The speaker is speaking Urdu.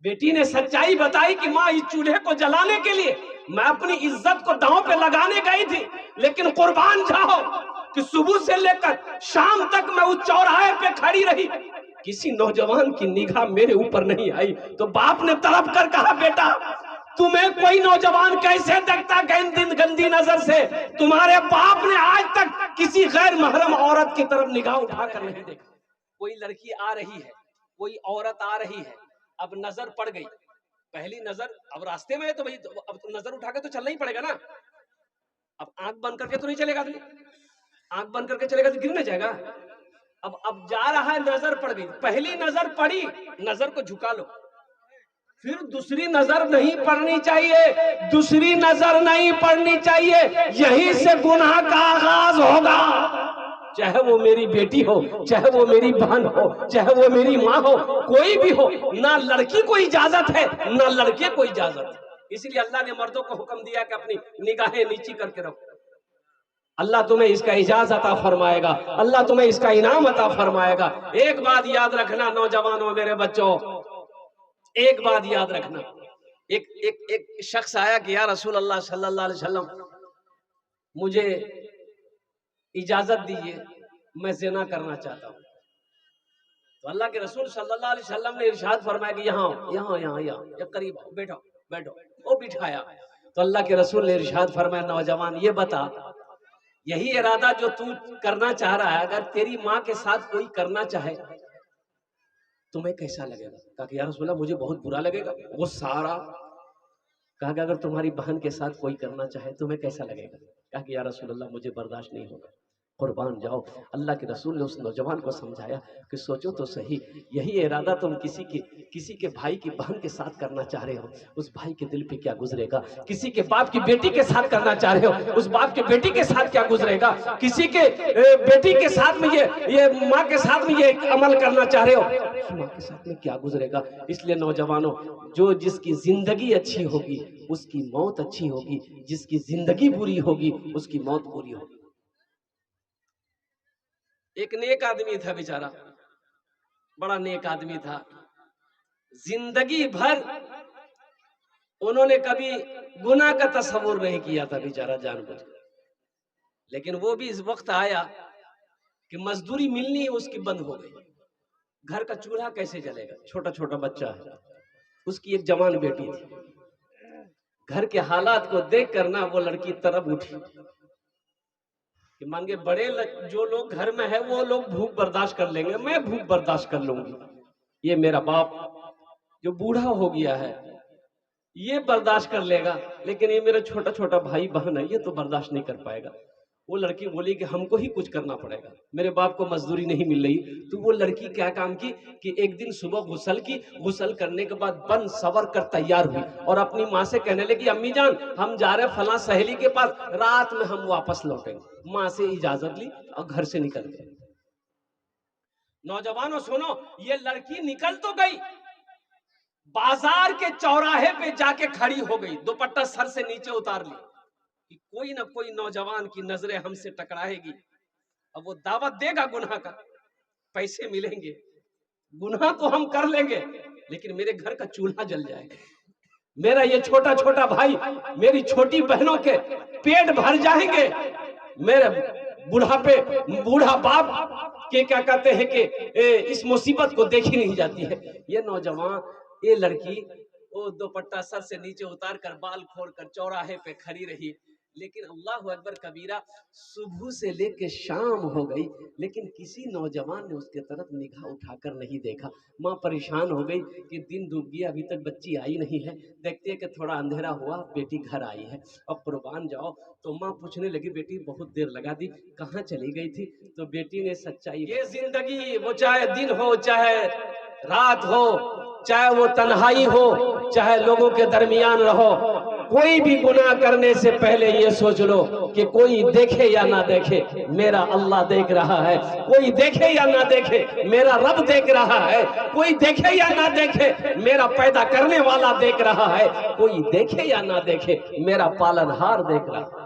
بیٹی نے سچائی بتائی کہ ماں اس چولہے کو جلانے کے لیے میں اپنی عزت کو داؤں پہ لگانے گئی تھی، لیکن قربان جاؤ کہ صبح سے لے کر شام تک میں اس چوراہے پہ کھڑی رہی، کسی نوجوان کی نگاہ میرے اوپر نہیں آئی۔ تو باپ نے تڑپ کر کہا بیٹا تمہیں کوئی نوجوان کیسے دیکھتا گندی نظر سے؟ تمہارے باپ نے آج تک کسی غیر محرم عورت کی طرف نگاہ اٹھا کر نہیں دیکھا۔ کوئی لڑکی آ رہی ہے، کوئی عورت آ رہی ہے، اب نظر پڑ گئی، پہلی نظر، اب راستے میں ہے تو اب نظر اٹھا کے تو چلنا ہی پڑے گا نا، اب آنکھ بند کر کے تو نہیں چلے گا آدمی، آنکھ بند کر کے چلے گا تو گر نہ جائے گا۔ اب جا رہا ہے، نظر پڑ گئی، پہلی نظر پڑی، نظر کو جھکا لو، پھر دوسری نظر نہیں پڑنی چاہیے، دوسری نظر نہیں پڑنی چاہیے، یہیں سے گناہ کا آغاز ہوگا۔ چاہے وہ میری بیٹی ہو، چاہے وہ میری بہن ہو، چاہے وہ میری ماں ہو، کوئی بھی ہو، نہ لڑکی کو اجازت ہے نہ لڑکے کو اجازت ہے۔ اس لیے اللہ نے مردوں کو حکم دیا کہ اپنی نگاہیں نیچی کر کے رکھو۔ اللہ تمہیں اس کا اجازت عطا فرمائے گا، اللہ تمہیں اس کا انعام عطا فرمائے گا۔ ایک بات یاد رکھنا نوجوانوں، میرے بچوں، ایک بات یاد رکھنا، ایک شخص آیا کہ یا رسول اللہ صلی اللہ علیہ وسلم مجھے اجازت دیجیے، میں زنا کرنا چاہتا ہوں۔ تو اللہ کے رسول صلی اللہ علیہ وسلم نے ارشاد فرمایا کہ یہاں قریب آؤ، بیٹھو، وہ بٹھایا۔ تو اللہ کے رسول نے ارشاد فرمایا نوجوان یہ بتا، یہی ارادہ جو تو کرنا چاہ رہا ہے اگر تیری ماں کے ساتھ کوئی کرنا چاہے تمہیں کیسا لگے گا؟ کہا کہ یا رسول اللہ مجھے بہت برا لگے گا۔ وہ سارا کہا کہ اگر تمہاری بہن کے ساتھ کوئی کرنا چاہے تمہیں کیسا لگے گا؟ کہا کہ یا رسول اللہ مجھے برداشت نہیں ہوگا۔ قربان جاؤ، اللہ کے رسول نے اس نوجوان کو سمجھایا کہ سوچو تو صحیح، یہی ارادہ تم کسی کے بھائی کی بہن کے ساتھ کرنا چاہ رہے ہو، اس بھائی کے دل پہ کیا گزرے گا؟ کسی کے باپ کی بیٹی کے ساتھ کرنا چاہ رہے ہو، اس باپ کے بیٹی کے ساتھ کیا گزرے گا؟ کسی کے بیٹی کے ساتھ میں یہ ماں کے ساتھ میں یہ عمل کرنا چاہ رہے ہو، ماں کے ساتھ میں کیا گزرے گا؟ اس لیے نوجوانوں، جس کی زندگی اچھی ہوگی اس کی موت اچھی ہوگی، جس کی زندگی بری ہوگی اس کی موت بری ہوگی۔ ایک نیک آدمی تھا بیچارہ، بڑا نیک آدمی تھا، زندگی بھر انہوں نے کبھی گناہ کا تصور نہیں کیا تھا بیچارہ جان بوجھ کر، لیکن وہ بھی اس وقت آیا کہ مزدوری ملنی اس کی بند ہو گئی، گھر کا چولہا کیسے جلے گا؟ چھوٹا بچہ ہے، اس کی ایک جوان بیٹی تھی، گھر کے حالات کو دیکھ کر نہ وہ لڑکی تڑپ اٹھی کہ مان کے بڑے جو لوگ گھر میں ہے وہ لوگ بھوک برداشت کر لیں گے، میں بھوک برداشت کر لوں گی، یہ میرا باپ جو بوڑھا ہو گیا ہے یہ برداشت کر لے گا، لیکن یہ میرا چھوٹا بھائی بہن ہے یہ تو برداشت نہیں کر پائے گا۔ وہ لڑکی بولی کہ ہم کو ہی کچھ کرنا پڑے گا، میرے باپ کو مزدوری نہیں مل رہی۔ تو وہ لڑکی کیا کام کی کہ ایک دن صبح غسل کرنے کے بعد بن سور کر تیار ہوئی اور اپنی ماں سے کہنے لگی امی جان ہم جا رہے فلاں سہیلی کے پاس، رات میں ہم واپس لوٹیں گے۔ ماں سے اجازت لی اور گھر سے نکل گئے۔ نوجوانوں سنو، یہ لڑکی نکل تو گئی، بازار کے چوراہے پہ جا کے کھڑی ہو گئی، دوپٹہ سر سے نیچے اتار لی کہ کوئی نہ کوئی نوجوان کی نظریں ہم سے ٹکرائے گی، اب وہ دعوت دے گا گناہ کا، پیسے ملیں گے، گناہ تو ہم کر لیں گے لیکن میرے گھر کا چولہا جل جائے گا، میرا یہ چھوٹا بھائی میری چھوٹی بہنوں کے پیٹ بھر جائیں گے، میرے بوڑھا باپ کے کیا کہتے ہیں کہ اس مصیبت کو دیکھی نہیں جاتی ہے۔ یہ نوجوان، یہ لڑکی وہ دوپٹہ سر سے نیچے اتار کر بال کھول کر چوراہے پہ کھڑی رہی، لیکن اللہ اکبر کبیرہ، صبح سے لے کے شام ہو گئی لیکن کسی نوجوان نے اس کے طرف نگاہ اٹھا کر نہیں دیکھا۔ ماں پریشان ہو گئی کہ دن ڈوب گیا ابھی تک بچی آئی نہیں ہے، دیکھتے ہیں کہ تھوڑا اندھیرا ہوا بیٹی گھر آئی ہے، اب قربان جاؤ۔ تو ماں پوچھنے لگی بیٹی بہت دیر لگا دی، کہاں چلی گئی تھی؟ تو بیٹی نے سچائی، یہ زندگی وہ چاہے دن ہو چاہے رات ہو، چاہے وہ تنہائی ہو چاہے لوگوں کے درمیان رہو، کوئی بھی گناہ کرنے سے پہلے یہ سوچ لو کہ کوئی دیکھے یا نہ دیکھے میرا اللہ دیکھ رہا ہے، کوئی دیکھے یا نہ دیکھے میرا رب دیکھ رہا ہے، کوئی دیکھے یا نہ دیکھے میرا پیدا کرنے والا دیکھ رہا ہے، کوئی دیکھے یا نہ دیکھے میرا پالنہار دیکھ رہا ہے۔